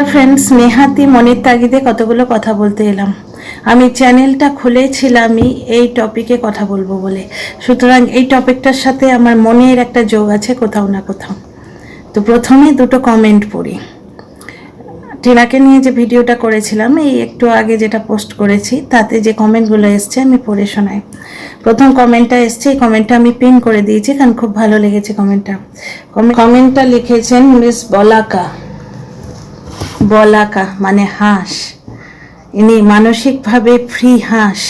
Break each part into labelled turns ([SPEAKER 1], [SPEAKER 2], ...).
[SPEAKER 1] Friends, নেহাতি মনের তাগিদে কতগুলো কথা বলতে এলাম। আমি চ্যানেলটা খুলেছিলামই এই টপিকে কথা বলবো বলে, সুতরাং এই টপিকটার সাথে আমার মনের একটা যোগ আছে কোথাও না কোথাও। তো প্রথমে দুটো কমেন্ট পড়ি। টিনাকে নিয়ে যে ভিডিওটা করেছিলাম, এই একটু আগে যেটা পোস্ট করেছি, তাতে যে কমেন্টগুলো এসছে আমি পড়ে শোনাই। প্রথম কমেন্টটা এসছে, এই কমেন্টটা আমি পিন করে দিয়েছি কারণ খুব ভালো লেগেছে কমেন্টটা লিখেছেন মিস বলাকা মানে হাঁস। ইনি মানসিকভাবে ফ্রি হাঁস,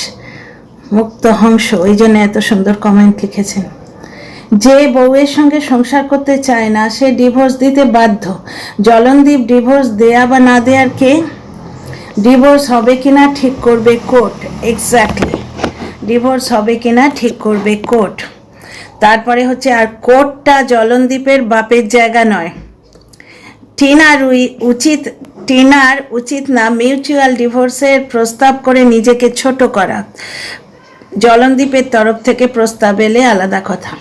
[SPEAKER 1] মুক্ত হংস, ওই জন্য এত সুন্দর কমেন্ট লিখেছেন। যে বউয়ের সঙ্গে সংসার করতে চায় না সে ডিভোর্স দিতে বাধ্য। জলনদীপ ডিভোর্স দেয়া বা না দেয়ার কে? ডিভোর্স হবে কিনা ঠিক করবে কোর্ট। এক্স্যাক্টলি, ডিভোর্স হবে কিনা ঠিক করবে কোর্ট। তারপরে হচ্ছে, আর কোর্টটা জলনদীপের বাপের জায়গা নয়। টিনার উচিত না মিউচুয়াল ডিভোর্সের প্রস্তাব করে নিজেকে ছোট করা। জলনদীপের তরফ থেকে প্রস্তাব এলে আলাদা কথা।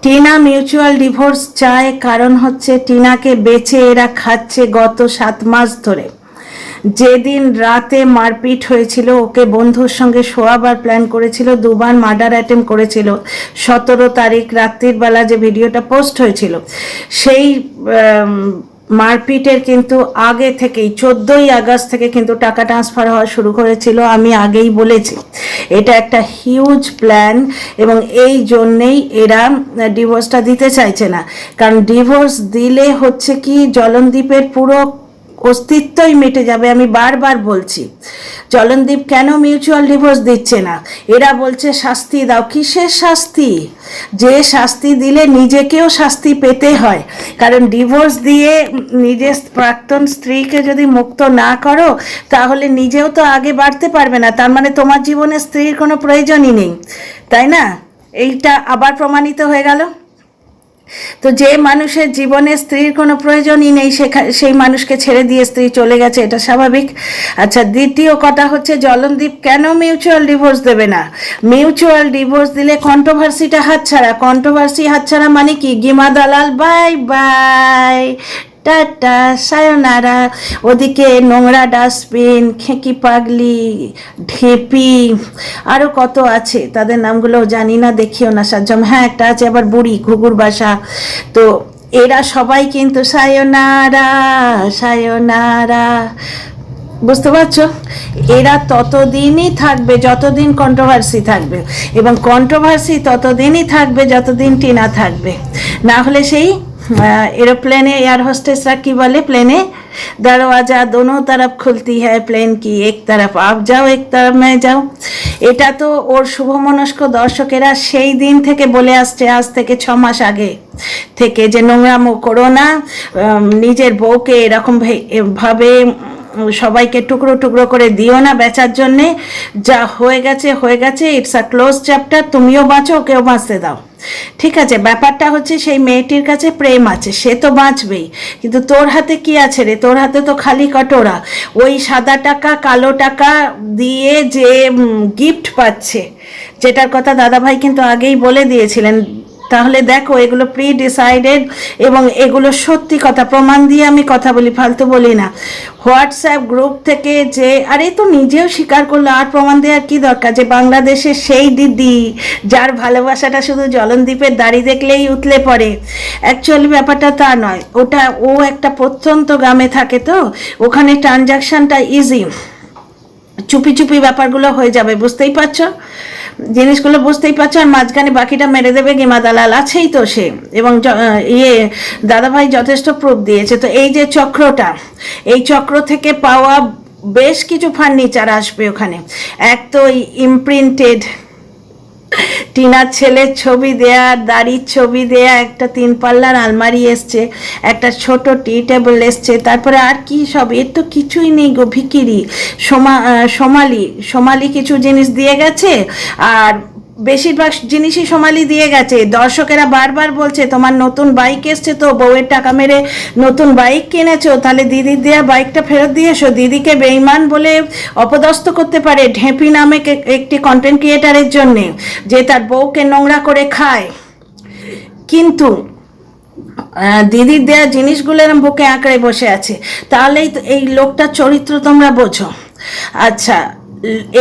[SPEAKER 1] টিনা মিউচুয়াল ডিভোর্স চায় কারণ হচ্ছে টিনাকে বেচে এরা খাচ্ছে গত 7 মাস ধরে। যেদিন রাতে মারপিট হয়েছিল, ওকে বন্ধুর সঙ্গে শোয়াবার প্ল্যান করেছিল, 2বার মার্ডার অ্যাটেম্প করেছিল। 17 তারিখ রাত্রির বেলা যে ভিডিওটা পোস্ট হয়েছিল, সেই মারপিটের কিন্তু আগে থেকেই 14ই আগস্ট থেকে কিন্তু টাকা ট্রান্সফার হওয়া শুরু করেছিল। আমি আগেই বলেছি এটা একটা হিউজ প্ল্যান, এবং এই জন্যেই এরা ডিভোর্সটা দিতে চাইছে না। কারণ ডিভোর্স দিলে হচ্ছে কি, জলনদীপের পুরো অস্তিত্বই মিটে যাবে। আমি বারবার বলছি, জলনদীপ কেন মিউচুয়াল ডিভোর্স দিচ্ছে না? এরা বলছে শাস্তি দাও। কিসের শাস্তি? যে শাস্তি দিলে নিজেকেও শাস্তি পেতে হয়। কারণ ডিভোর্স দিয়ে নিজের প্রাক্তন স্ত্রীকে যদি মুক্ত না করো, তাহলে নিজেও তো আগে বাড়তে পারবে না। তার মানে তোমার জীবনে স্ত্রীর কোনো প্রয়োজনই নেই, তাই না? এইটা আবার প্রমাণিত হয়ে গেল। তো যে মানুষের জীবনে স্ত্রীর কোনো প্রয়োজনই নেই, সেই মানুষকে ছেড়ে দিয়ে স্ত্রী চলে গেছে, এটা স্বাভাবিক। আচ্ছা, দ্বিতীয় কথা হচ্ছে, জলনদীপ কেন মিউচুয়াল ডিভোর্স দেবে না? মিউচুয়াল ডিভোর্স দিলে কন্ট্রোভার্সিটা হাতছাড়া। কন্ট্রোভার্সি হাতছাড়া মানে কি? গিমা দালাল বাই বাই, টাটা সায়োনারা। ওদিকে নোংরা ডাস্টবিন, খেঁকি পাগলি, ঢেপি, আরও কত আছে, তাদের নামগুলো জানি না, দেখিও না সাজ্জম। হ্যাঁ, একটা আছে আবার বুড়ি, ঘুঘুর বাসা। তো এরা সবাই কিন্তু সায়োনারা সায়োনারা, বুঝতে পারছো? এরা ততদিনই থাকবে যতদিন কন্ট্রোভার্সি থাকবে, এবং কন্ট্রোভার্সি ততদিনই থাকবে যতদিন টিনা থাকবে। না হলে সেই एरोप्लेने एयर होस्टेसरा की बोले, प्लेने दरवाजा दोनों तरफ खुलती है प्लेन की, एक तरफ आप जाओ एक तरफ मैं जाऊँ। এটা তো ওর শুভমনস্ক দর্শকেরা সেই দিন থেকে বলে আসছে, আজ থেকে 6 মাস আগে থেকে, যে নোংরামো করো না, নিজের বউকে এরকম ভাবে সবাইকে টুকরো টুকরো করে দিও না বেচার জন্যে। যা হয়ে গেছে হয়ে গেছে, ইটস আ ক্লোজ চ্যাপ্টার। তুমিও বাঁচো, ওকেও বাঁচতে দাও। ঠিক আছে, ব্যাপারটা হচ্ছে, সেই মেয়েটির কাছে প্রেম আছে, সে তো বাঁচবেই, কিন্তু তোর হাতে কি আছে রে? তোর হাতে তো খালি কটোরা। ওই সাদা টাকা কালো টাকা দিয়ে যে গিফট পাচ্ছে, যেটার কথা দাদাভাই কিন্তু আগেই বলে দিয়েছিলেন। তাহলে দেখো, এগুলো প্রি ডিসাইডেড, এবং এগুলো সত্যি কথা, প্রমাণ দিয়ে আমি কথা বলি, ফালতু বলি না। হোয়াটসঅ্যাপ গ্রুপ থেকে যে, আরে তো নিজেও স্বীকার করলো, আর প্রমাণ দেওয়ার কি দরকার, যে বাংলাদেশের সেই দিদি যার ভালোবাসাটা শুধু জলনদীপের দাড়ি দেখলেই উতলে পড়ে। অ্যাকচুয়ালি ব্যাপারটা তা নয়, ও একটা প্রত্যন্ত গ্রামে থাকে, তো ওখানে ট্রানজাকশানটা ইজি, চুপি চুপি ব্যাপারগুলো হয়ে যাবে, বুঝতেই পারছো জিনিসগুলো, বুঝতেই পারছো। আর মাঝখানে বাকিটা মেরে দেবে গিমা দালাল, আছেই তো সে, এবং দাদাভাই যথেষ্ট প্রুফ দিয়েছে। তো এই যে চক্রটা, এই চক্র থেকে পাওয়া বেশ কিছু ফার্নিচার আসবে ওখানে। এক তো ইমপ্রিন্টেড টিনার ছেলের ছবি দেয়া, দাড়ির ছবি দেয়া একটা 3 পাল্লার আলমারি এসছে, একটা ছোট টি টেবিল এসছে, তারপরে আর কি সব, এর তো কিছুই নেই গো ভিকিরি। সোমালি কিছু জিনিস দিয়ে গেছে, আর বেশিরভাগ জিনিসই সোমালি দিয়ে গেছে। দর্শকেরা বারবার বলছে, তোমার নতুন বাইক এসছে তো, বউয়ের টাকা মেরে নতুন বাইক কিনেছো, তাহলে দিদির দেয়া বাইকটা ফেরত দিয়ে এসো। দিদিকে বেঈমান বলে অপদস্থ করতে পারে ঢেপি নামে একটি কন্টেন্ট ক্রিয়েটারের জন্যে, যে তার বউকে নোংরা করে খায়। কিন্তু দিদির দেয়া জিনিসগুলো এরম বুকে আঁকড়ে বসে আছে, তাহলেই তো এই লোকটার চরিত্র তোমরা বোঝো। আচ্ছা,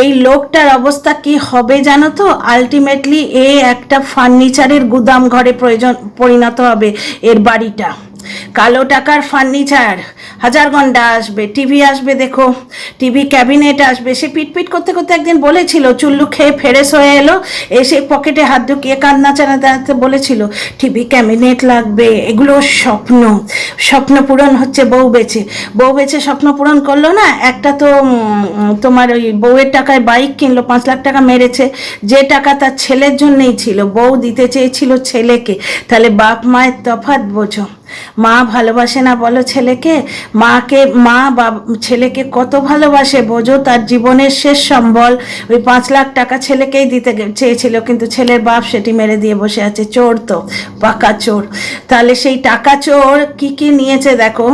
[SPEAKER 1] এই লোকটার অবস্থা কি হবে জানো তো? আলটিমেটলি এ একটা ফার্নিচারের গুদাম ঘরে পরিণত হবে এর বাড়িটা। কালো টাকার ফার্নিচার, হাজার ঘন্টা আসবে, টিভি আসবে, দেখো টিভি ক্যাবিনেট আসবে। সে পিটপিট করতে করতে একদিন বলেছিল, চুল্লু খেয়ে ফেরেস হয়ে এলো, এসে পকেটে হাত ঢুকিয়ে কান্না চালাতে বলেছিল টিভি ক্যাবিনেট লাগবে। এগুলো স্বপ্ন, স্বপ্ন পূরণ হচ্ছে বউ বেচে। বউ বেচে স্বপ্ন পূরণ করলো না। একটা তো তোমার ওই বউয়ের টাকায় বাইক কিনলো, 5 লাখ টাকা মেরেছে, যে টাকা তার ছেলের জন্যই ছিল, বউ দিতে চেয়েছিল ছেলেকে। তাহলে বাপ মায়ের তফাৎ বোঝো। মা ভালোবাসে না বলো ছেলেকে? মা ছেলেকে কত ভালোবাসে বোঝো। তার জীবনের শেষ সম্বল ওই 5 লাখ টাকা ছেলেকেই দিতে চেয়েছিল, কিন্তু ছেলের বাপ সেটি মেরে দিয়ে বসে আছে। চোর তো, পাকা চোর। তাহলে সেই টাকা চোর কি কি নিয়েছে দেখো।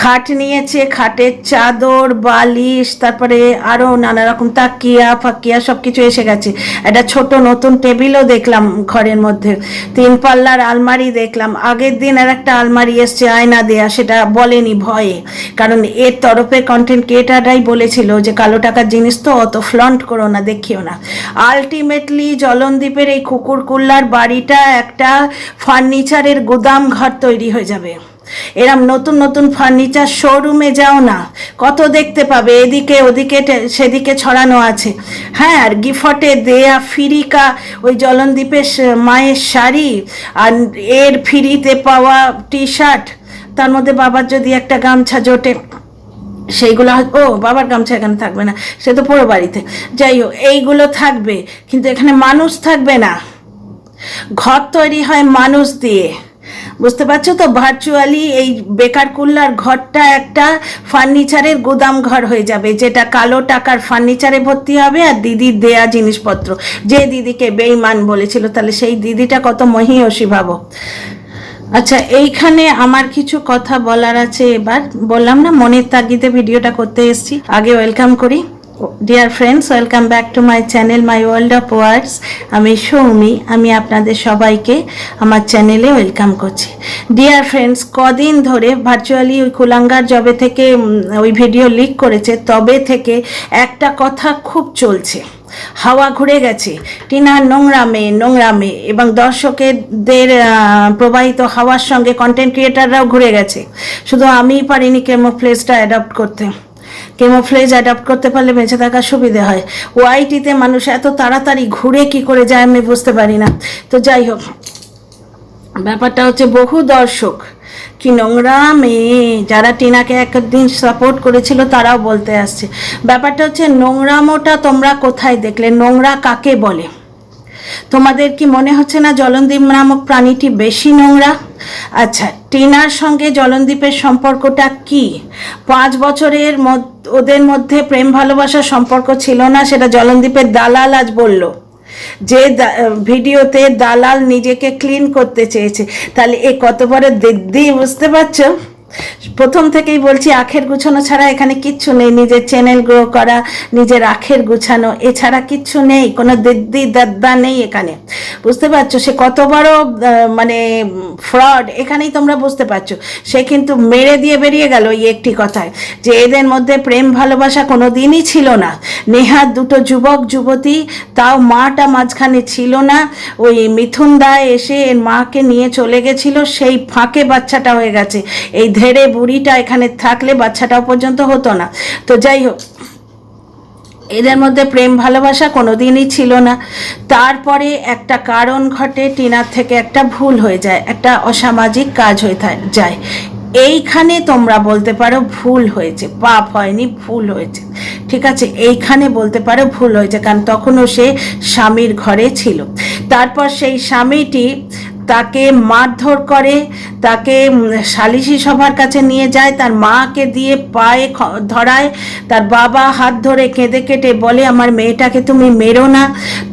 [SPEAKER 1] খাট নিয়েছে, খাটের চাদর, বালিশ, তারপরে আরও নানা রকম তাকিয়া ফাকিয়া সব কিছু এসে গেছে। একটা ছোট নতুন টেবিলও দেখলাম ঘরের মধ্যে, 3 পাল্লার আলমারি দেখলাম। আগের দিন আর একটা আলমারি এসছে আয়না দেয়া, সেটা বলেনি ভয়ে, কারণ এর তরফে কন্টেন্ট ক্রিয়েটাররাই বলেছিল যে কালো টাকার জিনিস তো অত ফ্লন্ট করো না, দেখিও না। আলটিমেটলি জলনদীপের এই কুকুরকুল্লার বাড়িটা একটা ফার্নিচারের গুদাম ঘর তৈরি হয়ে যাবে। এরম নতুন নতুন ফার্নিচার শোরুমে যাও না, কত দেখতে পাবে, এদিকে ওদিকে সেদিকে ছড়ানো আছে। হ্যাঁ, আর গিফটে দেয়া ফিরিকা ওই জলনদীপের মায়ের শাড়ি, আর এর ফ্রিতে পাওয়া টি শার্ট, তার মধ্যে বাবার যদি একটা গামছা জোটে, সেইগুলো ও বাবার গামছা এখানে থাকবে না, সে তো পুরো বাড়িতে। যাই হোক, এইগুলো থাকবে, কিন্তু এখানে মানুষ থাকবে না। ঘর তৈরি হয় মানুষ দিয়ে, বুঝতে পারছো তো? ভার্চুয়ালি এই বেকার কুল্লার ঘরটা একটা ফার্নিচারের গুদাম ঘর হয়ে যাবে, যেটা কালো টাকার ফার্নিচারে ভর্তি হবে আর দিদির দেয়া জিনিসপত্র। যে দিদিকে বেঈমান বলেছিল, তাহলে সেই দিদিটা কত মহিয়সী ভাবো। আচ্ছা, এইখানে আমার কিছু কথা বলার আছে। এবার বললাম না, মনের তাগিদে ভিডিওটা করতে এসেছি। আগে ওয়েলকাম করি। Dear friends, welcome back to my channel my world of words. আমি সৌমি, আমি আপনাদের সবাইকে আমার চ্যানেলে ওয়েলকাম করছি। ডিয়ার ফ্রেন্ডস, কদিন ধরে ভার্চুয়ালি ওই কুলাঙ্গার জবে থেকে ওই ভিডিও লিক করেছে, তবে থেকে একটা কথা খুব চলছে, হাওয়া ঘুরে গেছে টিনার নোংরামে এবং দর্শকদের প্রবাহিত হাওয়ার সঙ্গে কন্টেন্ট ক্রিয়েটাররাও ঘুরে গেছে। শুধু আমিই পারিনি কেমোফ্লেজটা অ্যাডপ্ট করতে। কেমোফ্লেজ অ্যাডপ্ট করতে পারলে বেঁচে থাকার সুবিধে হয়। ওয়াইটিতে মানুষ এত তাড়াতাড়ি ঘুরে কি করে যায় আমি বুঝতে পারি না। তো যাই হোক, ব্যাপারটা হচ্ছে বহু দর্শক কি নোংরা মেয়ে, যারা টিনাকে একদিন সাপোর্ট করেছিল তারাও বলতে আসছে। ব্যাপারটা হচ্ছে নোংরামোটা তোমরা কোথায় দেখলে? নোংরা কাকে বলে? তোমাদের কি মনে হচ্ছে না জলনদীপ নামক প্রাণীটি বেশি নোংরা? আচ্ছা, টিনার সঙ্গে জলনদীপের সম্পর্কটা কি? 5 বছরের ওদের মধ্যে প্রেম ভালোবাসার সম্পর্ক ছিল না, সেটা জলনদীপের দালাল আজ বলল। যে ভিডিওতে দালাল নিজেকে ক্লিন করতে চেয়েছে, তাহলে এ কত বড় দিদি, বুঝতে পারছো? প্রথম থেকেই বলছি, আখের গুছানো ছাড়া এখানে কিচ্ছু নেই। নিজের চ্যানেল গ্রো করা, নিজের আখের গুছানো, এছাড়া কিচ্ছু নেই, কোনো দিদি দাদা নেই এখানে। বুঝতে পারছো সে কত বড় মানে ফ্রড? এখানেই তোমরা বুঝতে পারছো। সে কিন্তু মেরে দিয়ে বেরিয়ে গেল এই একটি কথায়, যে এদের মধ্যে প্রেম ভালোবাসা কোনো দিনই ছিল না। নেহাত 2 যুবক যুবতী, তাও মাটা মাঝখানে ছিল না। ওই মিথুন দা এসে এর মাকে নিয়ে চলে গেছিল, সেই ফাঁকে বাচ্চাটা হয়ে গেছে। এই ধেড়ে বুড়িটা এখানে থাকলে বাচ্চাটাও পর্যন্ত হতো না। তো যাই হোক, এদের মধ্যে প্রেম ভালোবাসা কোনোদিনই ছিল না। তারপরে একটা কারণ ঘটে, টিনার থেকে একটা ভুল হয়ে যায়, একটা অসামাজিক কাজ হয়ে যায়। এইখানে তোমরা বলতে পারো ভুল হয়েছে, পাপ হয়নি, ভুল হয়েছে। ঠিক আছে, এইখানে বলতে পারো ভুল হয়েছে, কারণ তখনও সে স্বামীর ঘরে ছিল। তারপর সেই স্বামীটি তাকে মারধর করে, তাকে সালিশি সভার কাছে নিয়ে যায়, তার মাকে দিয়ে পায়ে ধরায়, তার বাবা হাত ধরে কেঁদে কেটে বলে আমার মেয়েটাকে তুমি মেরো না।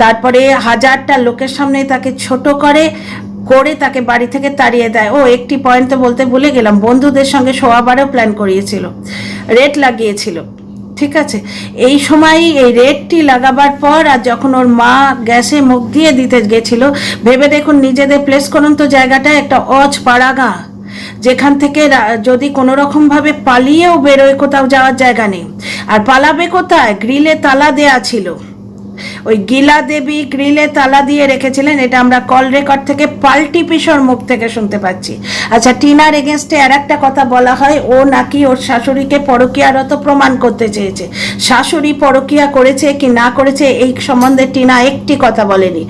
[SPEAKER 1] তারপরে 1000টা লোকের সামনে তাকে ছোট করে তাকে বাড়ি থেকে তাড়িয়ে দেয়। ও একটি পয়েন্ট তো বলতে ভুলে গেলাম, বন্ধুদের সঙ্গে শোয়াবারও প্ল্যান করিয়েছিল, রেট লাগিয়েছিল। ঠিক আছে, এই সময় এই রেডটি লাগাবার পর আর যখন ওর মা গ্যাসে মুখ দিয়ে দিতে গেছিল, ভেবে দেখুন নিজেদের প্লেস করুন তো, জায়গাটা একটা পাড়াগা, যেখান থেকে যদি কোনো রকমভাবে পালিয়েও বেরোয়, কোথাও যাওয়ার জায়গা নেই। আর পালাবে কোথায়? গ্রিলে তালা দেয়া ছিল, ওই গীলা দেবী গ্রিলে তালা দিয়ে রেখেছিলেন। এটা আমরা কল রেকর্ড থেকে পাল্টি পিসর মুখ থেকে শুনতে পাচ্ছি। আচ্ছা, টিনার এগেনস্টে আর একটা কথা বলা হয়, ও নাকি ওর শাশুড়িকে পরকীয়ারত প্রমাণ করতে চেয়েছে। শাশুড়ি পরকীয়া করেছে কি না করেছে এই সম্বন্ধে টিনা একটি কথা বলেনি।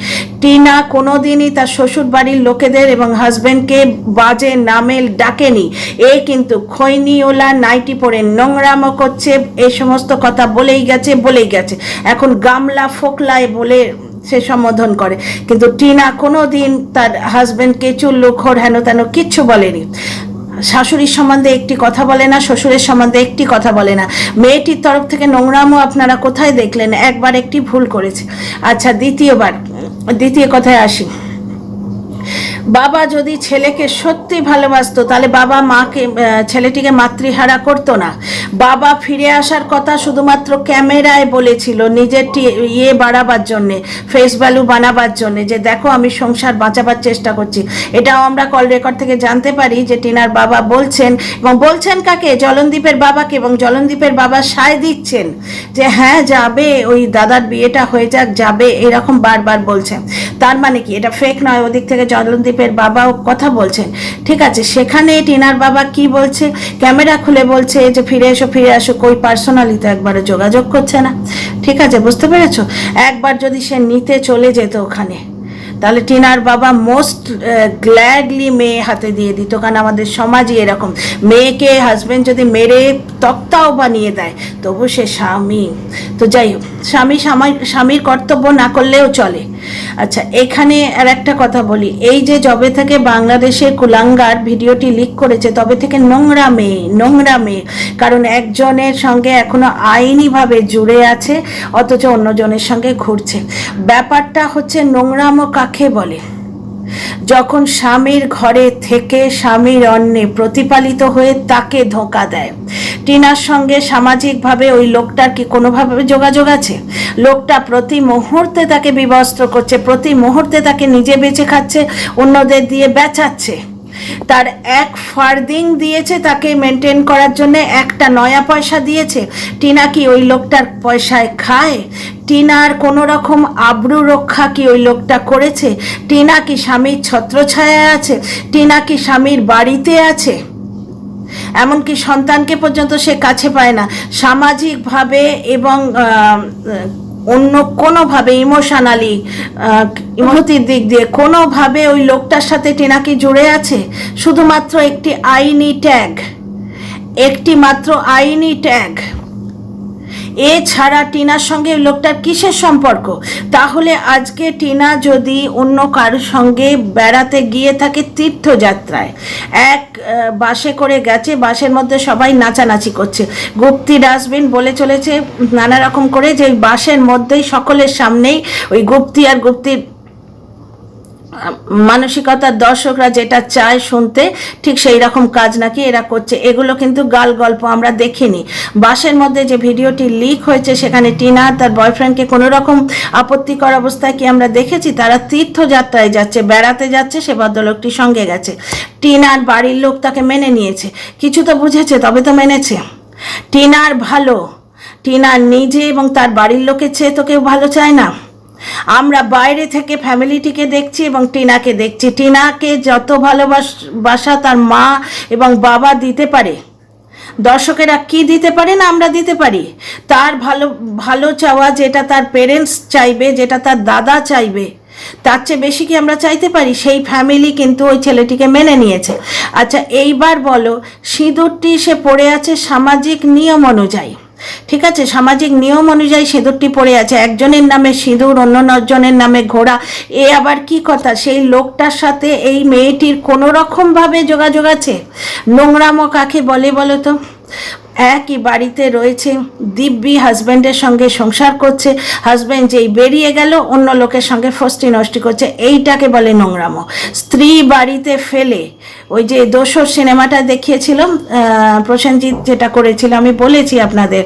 [SPEAKER 1] টিনা কোনোদিনই তার শ্বশুর বাড়ির লোকেদের এবং হাজবেন্ডকে বাজে নামে ডাকেনি। এ কিন্তু খৈনিওলা নাইটি পরে নোংরামো করছে, এই সমস্ত কথা বলেই গেছে। এখন গামলা ফোকলায় বলে সে সম্বোধন করে, কিন্তু টিনা কোনোদিন তার হাজবেন্ডকে চুল্লু খোর হেন তেন কিচ্ছু বলেনি। শাশুড়ির সম্বন্ধে একটি কথা বলে না, শ্বশুরের সম্বন্ধে একটি কথা বলে না। মেয়েটির তরফ থেকে নোংরামও আপনারা কোথায় দেখলেন? একবার একটি ভুল করেছে। আচ্ছা, দ্বিতীয় কথায় আসি। বাবা যদি ছেলেকে সত্যি ভালোবাসতো তাহলে বাবা মাকে ছেলেটিকে মাতৃহারা করতো না। বাবা ফিরে আসার কথা শুধুমাত্র ক্যামেরায় বলেছিল, নিজের বাড়াবার জন্যে, ফেস ভ্যালু বানাবার জন্যে, যে দেখো আমি সংসার বাঁচাবার চেষ্টা করছি। এটাও আমরা কল রেকর্ড থেকে জানতে পারি যে টিনার বাবা বলছেন, এবং বলছেন কাকে? জলনদীপের বাবাকে, এবং জলনদীপের বাবা সায় দিচ্ছেন যে হ্যাঁ যাবে, ওই দাদার বিয়েটা হয়ে যাক, যাবে, এরকম বারবার বলছেন। তার মানে কি এটা ফেক নয়? ওদিক থেকে জলনদীপের বাবাও কথা বলছেন। ঠিক আছে, সেখানে টিনার বাবা কি বলছে? ক্যামেরা খুলে বলছে যে ফিরে এসো, কই পার্সোনালি তো একবারে যোগাযোগ করছে না। ঠিক আছে, বুঝতে পেরেছো? একবার যদি সে নিতে চলে যেত ওখানে, তাহলে টিনার বাবা মোস্ট গ্ল্যাডলি মেয়ে হাতে দিয়ে দিত, কারণ আমাদের সমাজই এরকম। মেয়েকে হাজবেন্ড যদি মেরে তক্তাও বানিয়ে দেয়, তবু সে স্বামী। তো যাই হোক, স্বামীর কর্তব্য না করলেও চলে। আচ্ছা, এখানে আর একটা কথা বলি, এই যে যবে থেকে বাংলাদেশের কুলাঙ্গার ভিডিওটি লিক করেছে, তবে থেকে নোংরা মেয়ে, কারণ একজনের সঙ্গে এখনো আইনিভাবে জুড়ে আছে, অথচ অন্যজনের সঙ্গে ঘুরছে। ব্যাপারটা হচ্ছে নোংরামো কাকে বলে? যখন স্বামীর ঘরে থেকে স্বামীর অন্নে প্রতিপালিত হয়ে তাকে ধোঁকা দেয়। টিনার সঙ্গে সামাজিকভাবে ওই লোকটার কি কোনোভাবে যোগাযোগ আছে? লোকটা প্রতি মুহূর্তে তাকে বিবস্ত্র করছে, প্রতি মুহূর্তে তাকে নিজে বেঁচে খাচ্ছে, অন্যদের দিয়ে বেচাচ্ছে। তার এক ফার্দিং দিয়েছে তাকে মেনটেন করার জন্য, একটা নয়া পয়সা দিয়েছে। টিনা কি ওই লোকটার পয়সায় খায়? টিনার কোনো রকম আবরু রক্ষা কি ওই লোকটা করেছে? টিনা কি স্বামীর ছত্রছায়ায় আছে? টিনা কি স্বামীর বাড়িতে আছে? এমনকি সন্তানকে পর্যন্ত সে কাছে পায় না। সামাজিকভাবে এবং অন্য কোনোভাবে ইমোশনালি, ইমোতির দিক দিয়ে কোনোভাবে ওই লোকটার সাথে টিনা কি জুড়ে আছে? শুধুমাত্র একটি আইনি ট্যাগ। এছাড়া টিনার সঙ্গে ওই লোকটার কিসের সম্পর্ক? তাহলে আজকে টিনা যদি অন্য কারোর সঙ্গে বেড়াতে গিয়ে থাকে তীর্থযাত্রায়, এক বাসে করে গেছে, বাসের মধ্যে সবাই নাচানাচি করছে, গুপ্তি ডাস্টবিন বলে চলেছে নানা রকম করে, যে ওই বাসের মধ্যেই সকলের সামনেই ওই গুপ্তি আর গুপ্তির মানসিকতার দর্শকরা যেটা চায় শুনতে, ঠিক সেই রকম কাজ নাকি এরা করছে। এগুলো কিন্তু গাল গল্প, আমরা দেখিনি। বাসের মধ্যে যে ভিডিওটি লিক হয়েছে, সেখানে টিনা তার বয়ফ্রেন্ডকে কোনো রকম আপত্তিকর অবস্থায় কি আমরা দেখেছি? তারা তীর্থযাত্রায় যাচ্ছে, বেড়াতে যাচ্ছে, সে ভদ্রলোকটির সঙ্গে গেছে। টিনার বাড়ির লোক তাকে মেনে নিয়েছে, কিছু তো বুঝেছে, তবে তো মেনেছে। টিনার ভালো, টিনা নিজে এবং তার বাড়ির লোকের চেয়ে তো কেউ ভালো চায় না। আমরা বাইরে থেকে ফ্যামিলিটিকে দেখছি এবং টিনাকে দেখছি। টিনাকে যত ভালোবাসা তার মা এবং বাবা দিতে পারে, দর্শকেরা কি দিতে পারে না আমরা দিতে পারি? তার ভালো চাওয়া, যেটা তার পেরেন্টস চাইবে, যেটা তার দাদা চাইবে, তার চেয়ে বেশি কি আমরা চাইতে পারি? সেই ফ্যামিলি কিন্তু ওই ছেলেটিকে মেনে নিয়েছে। আচ্ছা, এইবার বলো, সিঁদুরটি সে পড়ে আছে সামাজিক নিয়ম অনুযায়ী, ঠিক আছে, সামাজিক নিয়ম অনুযায়ী সিঁদুরটি পড়ে আছে। একজনের নামে সিঁদুর, অন্য জনের নামে ঘোড়া, এ আবার কি কথা? সেই লোকটার সাথে এই মেয়েটির কোনো রকম ভাবে যোগাযোগ আছে? নোংরামো কাকে বলে বলো তো? একই বাড়িতে রয়েছে, দিব্যি হাজব্যান্ডের সঙ্গে সংসার করছে, হাজব্যান্ড যেই বেরিয়ে গেল অন্য লোকের সঙ্গে ফষ্টি নষ্টি করছে, এইটাকে বলে নোংরামো। স্ত্রী বাড়িতে ফেলে, ওই যে দোসর সিনেমাটা দেখিয়েছিলাম প্রসেনজিৎ যেটা করেছিল, আমি বলেছি আপনাদের,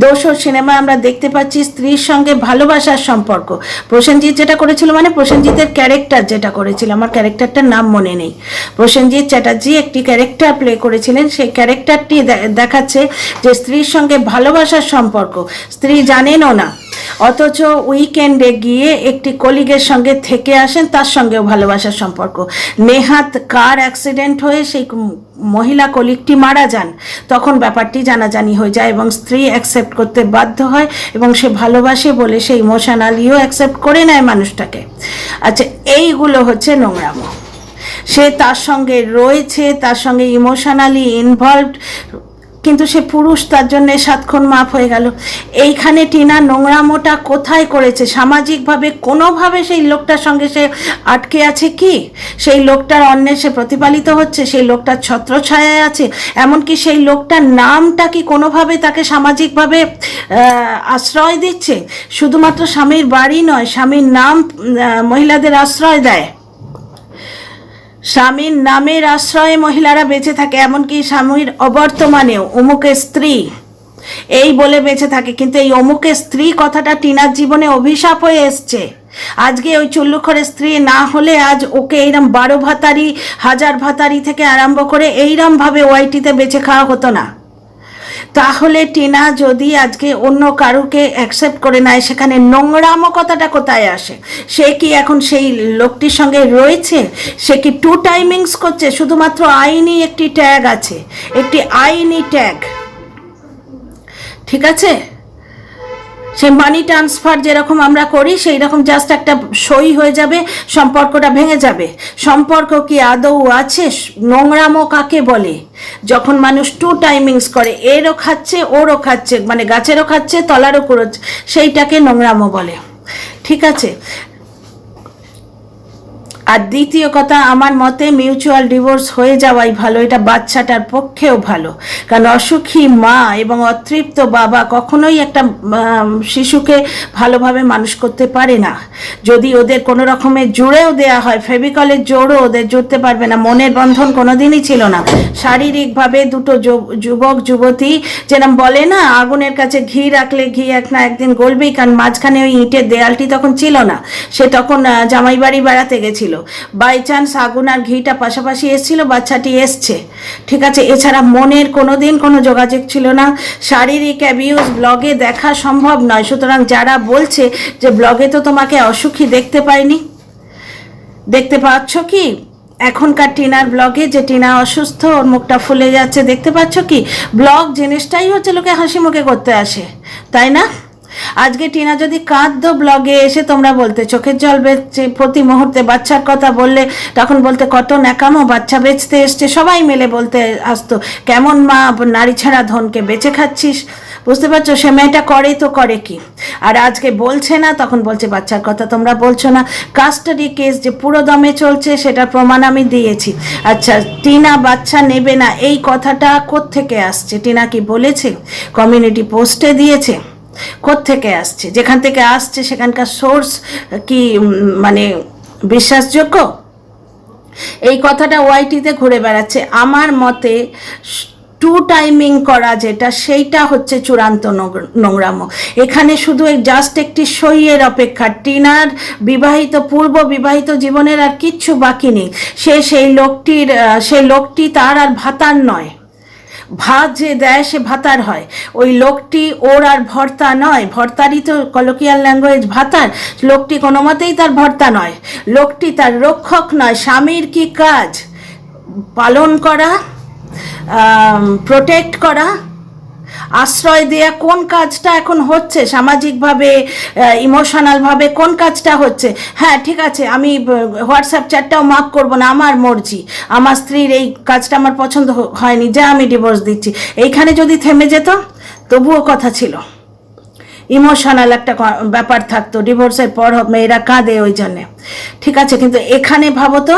[SPEAKER 1] দোসর সিনেমা আমরা দেখতে পাচ্ছি স্ত্রীর সঙ্গে ভালোবাসার সম্পর্ক। প্রসেনজিৎ যেটা করেছিল মানে প্রসেনজিতের ক্যারেক্টার যেটা করেছিল, আমার ক্যারেক্টারটার নাম মনে নেই, প্রসেনজিৎ চ্যাটার্জি একটি ক্যারেক্টার প্লে করেছিলেন, সেই ক্যারেক্টারটি দেখাচ্ছে যে স্ত্রীর সঙ্গে ভালোবাসার সম্পর্ক, স্ত্রী জানেনও না, অথচ উইকেন্ডে গিয়ে একটি কলিগের সঙ্গে থেকে আসেন, তার সঙ্গেও ভালোবাসার সম্পর্ক। নেহাত কার অ্যাক্সিডেন্ট হয়ে সেই মহিলা কলিগটি মারা যান, তখন ব্যাপারটি জানাজানি হয়ে যায় এবং স্ত্রী অ্যাকসেপ্ট করতে বাধ্য হয় এবং সে ভালোবাসে বলে সে ইমোশনালিও অ্যাকসেপ্ট করে নেয় মানুষটাকে। আচ্ছা, এইগুলো হচ্ছে নোংরামো। সে তার সঙ্গে রয়েছে, তার সঙ্গে ইমোশনালি ইনভলভড, কিন্তু সে পুরুষ, তার জন্য 7 খুন মাফ হয়ে গেল। এইখানে টিনা নোংরামোটা কোথায় করেছে? সামাজিকভাবে কোনোভাবে সেই লোকটার সঙ্গে সে আটকে আছে কি? সেই লোকটার অন্যে সে প্রতিপালিত হচ্ছে? সেই লোকটার ছত্রছায়ায় আছে? এমনকি সেই লোকটার নামটা কি কোনোভাবে তাকে সামাজিকভাবে আশ্রয় দিচ্ছে? শুধুমাত্র স্বামীর বাড়ি নয়, স্বামীর নাম মহিলাদের আশ্রয় দেয়, স্বামীর নামের আশ্রয়ে মহিলারা বেঁচে থাকে, এমনকি স্বামীর অবর্তমানেও অমুকের স্ত্রী এই বলে বেঁচে থাকে। কিন্তু এই অমুকের স্ত্রী কথাটা টিনার জীবনে অভিশাপ হয়ে এসছে। আজকে ওই চুল্লুখড়ের স্ত্রী না হলে আজ ওকে এইরকম 12 ভাতারি, 1000 ভাতারি থেকে আরম্ভ করে এইরমভাবে ওয়াইটিতে বেঁচে খাওয়া হতো না। তাহলে টিনা যদি আজকে অন্য কারুকে অ্যাকসেপ্ট করে নেয়, সেখানে নোংরামো কথাটা কোথায় আসে? সে কি এখন সেই লোকটির সঙ্গে রয়েছে? সে কি 2 টাইমিংস করছে? শুধুমাত্র আইনি একটি ট্যাগ আছে, একটি আইনি ট্যাগ, ঠিক আছে? সে মানি ট্রান্সফার যেরকম আমরা করি সেই রকম জাস্ট একটা সই হয়ে যাবে, সম্পর্কটা ভেঙে যাবে। সম্পর্ক কি আদৌ আছে? নোংরামো কাকে বলে? যখন মানুষ 2 টাইমিংস করে, এরও খাচ্ছে ওরও খাচ্ছে, মানে গাছেরও খাচ্ছে তলারও কুড়োচ্ছে, সেইটাকে নোংরামো বলে, ঠিক আছে? আর দ্বিতীয় কথা, আমার মতে মিউচুয়াল ডিভোর্স হয়ে যাওয়াই ভালো, এটা বাচ্চাটার পক্ষেও ভালো। কারণ অসুখী মা এবং অতৃপ্ত বাবা কখনোই একটা শিশুকে ভালোভাবে মানুষ করতে পারে না। যদি ওদের কোনো রকমের জুড়েও দেয়া হয়, ফেভিকলের জোরও ওদের জুড়তে পারবে না, মনের বন্ধন কোনোদিনই ছিল না। শারীরিকভাবে দুটো যুবক যুবতী যেরকম বলে না, আগুনের কাছে ঘি রাখলে ঘি এক না একদিন গলবেই, কারণ মাঝখানে ওই ইটের দেয়ালটি তখন ছিল না, সে তখন জামাই বাড়ি বেড়াতে গেছিল, বাই চান্স আগুন আর ঘিটা পাশাপাশি এসেছিল, বাচ্চাটি এসছে, ঠিক আছে? এছাড়া মনের কোনোদিন কোনো যোগাযোগ ছিল না। শারীরিক অ্যাবিউজ ব্লগে দেখা সম্ভব নয়, সুতরাং যারা বলছে যে ব্লগে তো তোমাকে অসুখী দেখতে পাইনি, দেখতে পাচ্ছ কি এখনকার টিনার ব্লগে যে টিনা অসুস্থ, ওর মুখটা ফুলে যাচ্ছে, দেখতে পাচ্ছ কি? ব্লগ জিনিসটাই হচ্ছে লোকে হাসি মুখে করতে আসে, তাই না? আজকে টিনা যদি কাঁদতো ব্লগে এসে, তোমরা বলতে চোখের জল বেচছে প্রতি মুহূর্তে, বাচ্চার কথা বললে তখন বলতে কত ন্যাকামো, বাচ্চা বেচতে এসছে, সবাই মিলে বলতে আসতো কেমন মা, নারী ছাড়া ধনকে বেঁচে খাচ্ছিস। বুঝতে পারছো সে মেয়েটা করে তো করে কি? আর আজকে বলছে না, তখন বলছে বাচ্চার কথা তোমরা বলছো না। কাস্টাডি কেস যে পুরো দমে চলছে সেটার প্রমাণ আমি দিয়েছি। আচ্ছা, টিনা বাচ্চা নেবে না এই কথাটা কোত্থেকে আসছে? টিনা কি বলেছে? কমিউনিটি পোস্টে দিয়েছে? কোত্থেকে আসছে? যেখান থেকে আসছে সেখানকার সোর্স কি মানে বিশ্বাসযোগ্য? এই কথাটা ওয়াইটিতে ঘুরে বেড়াচ্ছে। আমার মতে 2 টাইমিং করা যেটা, সেইটা হচ্ছে চূড়ান্ত নোংরামো। এখানে শুধু জাস্ট একটি সইয়ের অপেক্ষা। টিনার বিবাহিত, পূর্ব বিবাহিত জীবনের আর কিচ্ছু বাকি নেই। সেই লোকটি তার আর ভাতার নয়, ভাত যে দেয় সে ভাতার হয়। ওই লোকটি ওর আর ভর্তা নয়, ভর্তারই তো কলোকিয়াল ল্যাঙ্গুয়েজ ভাতার। লোকটি কোনো মতেই তার ভর্তা নয়, লোকটি তার রক্ষক নয়। স্বামীর কি কাজ? পালন করা, প্রোটেক্ট করা, আশ্রয় দেয়া। কোন কাজটা এখন হচ্ছে সামাজিকভাবে, ইমোশনালভাবে কোন কাজটা হচ্ছে? হ্যাঁ ঠিক আছে, আমি হোয়াটসঅ্যাপ চ্যাটটাও মার্ক করবো না, আমার মর্জি, আমার স্ত্রীর এই কাজটা আমার পছন্দ হয়নি, যা আমি ডিভোর্স দিচ্ছি। এইখানে যদি থেমে যেত তবুও কথা ছিল, ইমোশনাল একটা ব্যাপার থাকতো। ডিভোর্সের পর মেয়েরা কাঁদে ওই জন্যে, ঠিক আছে? কিন্তু এখানে ভাবো তো,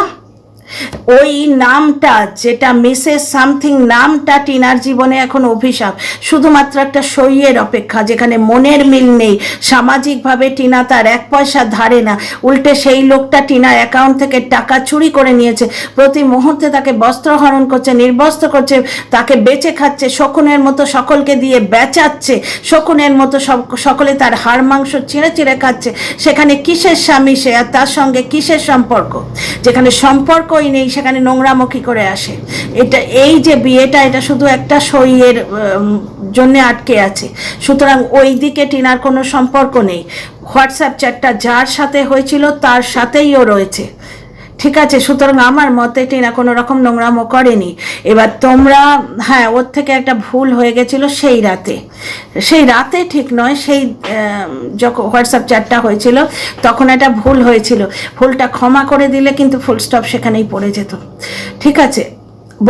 [SPEAKER 1] ওই নামটা, যেটা মিসেস সামথিং নামটা টিনার জীবনে এখন অভিশাপ, শুধুমাত্র একটা সইয়ের অপেক্ষা, যেখানে মনের মিল নেই, সামাজিকভাবে টিনা তার 1 পয়সা ধারে না, উল্টে সেই লোকটা টিনার অ্যাকাউন্ট থেকে টাকা চুরি করে নিয়েছে, প্রতি মুহূর্তে তাকে বস্ত্রহরণ করছে, নির্বস্ত্র করছে, তাকে বেচে খাচ্ছে, শকুনের মতো সকলকে দিয়ে বেচাচ্ছে, শকুনের মতো সকলে তার হাড় মাংস চিড়ে চিড়ে খাচ্ছে। সেখানে কিসের স্বামী সে, আর তার সঙ্গে কিসের সম্পর্ক? যেখানে সম্পর্কই নেই সেখানে নোংরামুখী করে আসে। এটা, এই যে বিয়েটা, এটা শুধু একটা সইয়ের জন্য আটকে আছে। সুতরাং ওই দিকে টিনার কোনো সম্পর্ক নেই। হোয়াটসঅ্যাপ চ্যাটটা যার সাথে হয়েছিল তার সাথেই ও রয়েছে, ঠিক আছে? সুতরাং আমার মতে টিনা কোনো রকম নোংরামো করেনি। এবার তোমরা, হ্যাঁ, ওর থেকে একটা ভুল হয়ে গেছিল সেই রাতে ঠিক নয়, সেই যখন হোয়াটসঅ্যাপ চ্যাটটা হয়েছিল তখন একটা ভুল হয়েছিল, ভুলটা ক্ষমা করে দিলে কিন্তু ফুল স্টপ সেখানেই পড়ে যেত, ঠিক আছে?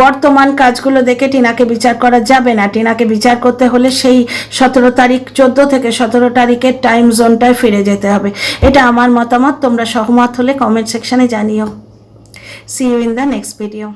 [SPEAKER 1] বর্তমান কাজগুলো দেখে টিনাকে বিচার করা যাবে না। টিনাকে বিচার করতে হলে সেই 17 তারিখ, 14 থেকে 17 তারিখের টাইম জোনটায় ফিরে যেতে হবে। এটা আমার মতামত, তোমরা সহমত হলে কমেন্ট সেকশনে জানিও। See you in the next video.